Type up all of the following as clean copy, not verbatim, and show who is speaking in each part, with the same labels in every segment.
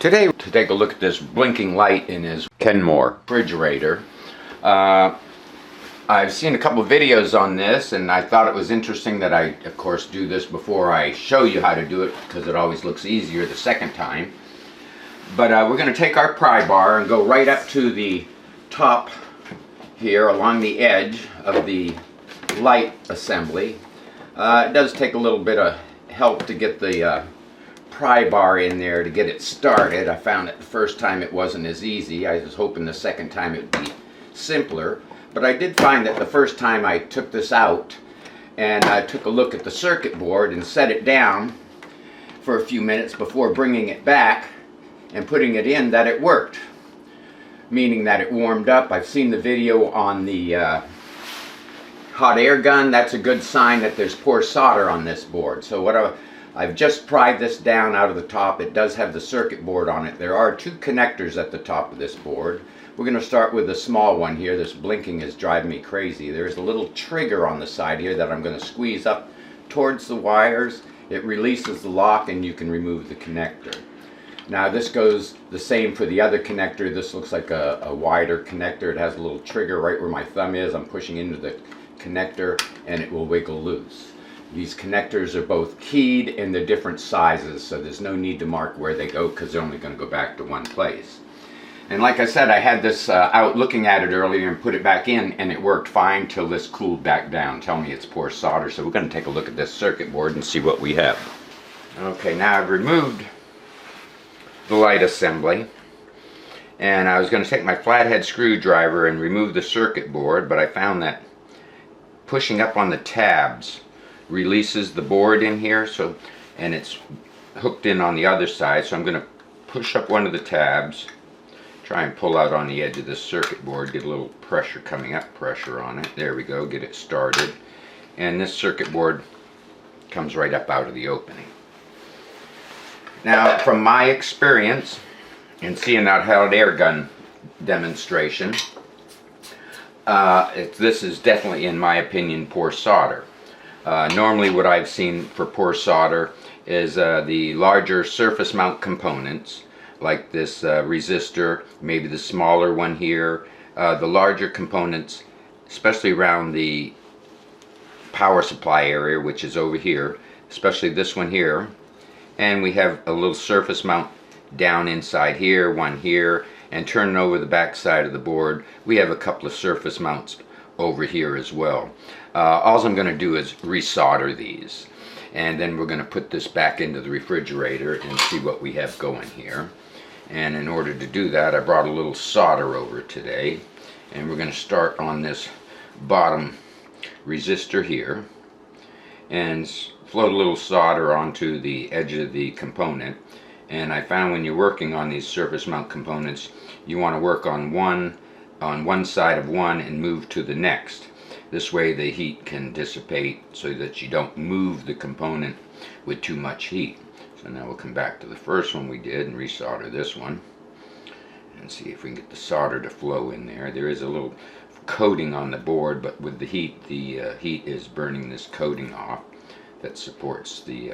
Speaker 1: Today, to take a look at this blinking light in his Kenmore refrigerator. I've seen a couple of videos on this, and I thought it was interesting that I, of course, do this before I show you how to do it, because it always looks easier the second time. But we're going to take our pry bar and go right up to the top here along the edge of the light assembly. It does take a little bit of help to get the pry bar in there to get it started. I found that the first time it wasn't as easy. I was hoping the second time it would be simpler. But I did find that the first time I took this out and I took a look at the circuit board and set it down for a few minutes before bringing it back and putting it in, that it worked. Meaning that it warmed up. I've seen the video on the hot air gun. That's a good sign that there's poor solder on this board. So what I've just pried this down out of the top. It does have the circuit board on it. There are two connectors at the top of this board. We're going to start with the small one here. This blinking is driving me crazy. There's a little trigger on the side here that I'm going to squeeze up towards the wires. It releases the lock and you can remove the connector. Now this goes the same for the other connector. This looks like a wider connector. It has a little trigger right where my thumb is. I'm pushing into the connector and it will wiggle loose. These connectors are both keyed and they're different sizes, so there's no need to mark where they go because they're only going to go back to one place. And like I said, I had this out looking at it earlier and put it back in, and it worked fine till this cooled back down. Tell me it's poor solder. So we're going to take a look at this circuit board and see what we have. Okay, now I've removed the light assembly, and I was going to take my flathead screwdriver and remove the circuit board, but I found that pushing up on the tabs releases the board in here, so, and it's hooked in on the other side. So I'm going to push up one of the tabs, try and pull out on the edge of this circuit board, get a little pressure coming up, pressure on it. There we go, get it started, and this circuit board comes right up out of the opening. Now, from my experience in seeing that hot air gun demonstration, this is definitely, in my opinion, poor solder. Normally what I've seen for poor solder is the larger surface mount components, like this resistor, maybe the smaller one here, the larger components, especially around the power supply area, which is over here, especially this one here. And we have a little surface mount down inside here, one here, and turning over the back side of the board, we have a couple of surface mounts over here as well. All I'm going to do is resolder these, and then we're going to put this back into the refrigerator and see what we have going here. And in order to do that, I brought a little solder over today, and we're going to start on this bottom resistor here and float a little solder onto the edge of the component. And I found when you're working on these surface mount components, you want to work on one side of one and move to the next. This way the heat can dissipate so that you don't move the component with too much heat. So now we'll come back to the first one we did and resolder this one and see if we can get the solder to flow in there. There is a little coating on the board, but with the heat is burning this coating off that supports the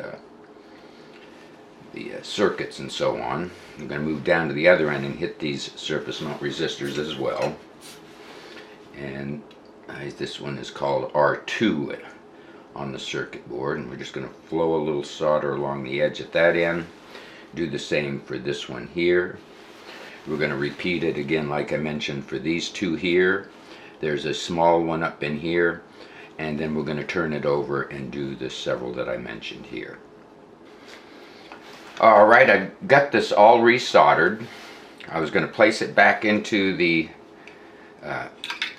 Speaker 1: circuits and so on. I'm going to move down to the other end and hit these surface mount resistors as well. And this one is called R2 on the circuit board, and we're just going to flow a little solder along the edge at that end. Do the same for this one here. We're going to repeat it again like I mentioned for these two here. There's a small one up in here, and then we're going to turn it over and do the several that I mentioned here. Alright, I got this all resoldered. I was going to place it back into the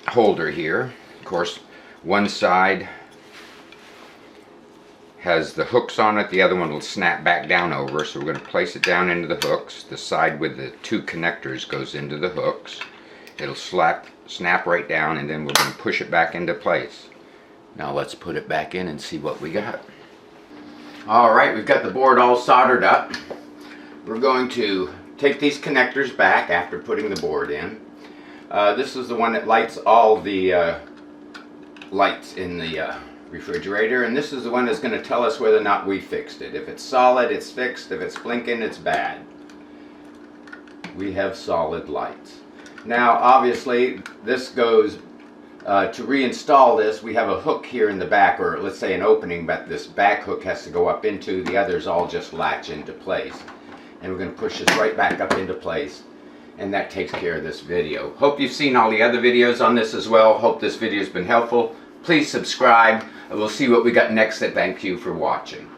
Speaker 1: holder here. Of course, one side has the hooks on it, the other one will snap back down over, so we're going to place it down into the hooks. The side with the two connectors goes into the hooks. It'll snap right down, and then we're going to push it back into place. Now let's put it back in and see what we got. Alright, we've got the board all soldered up. We're going to take these connectors back after putting the board in. This is the one that lights all the lights in the refrigerator, and this is the one that's going to tell us whether or not we fixed it. If it's solid, it's fixed. If it's blinking, it's bad. we have solid lights. Now obviously this goes to reinstall this. We have a hook here in the back, or let's say an opening, but this back hook has to go up into, the others all just latch into place. And we're going to push this right back up into place, and that takes care of this video. Hope you've seen all the other videos on this as well. Hope this video has been helpful. Please subscribe, and we'll see what we got next, and thank you for watching.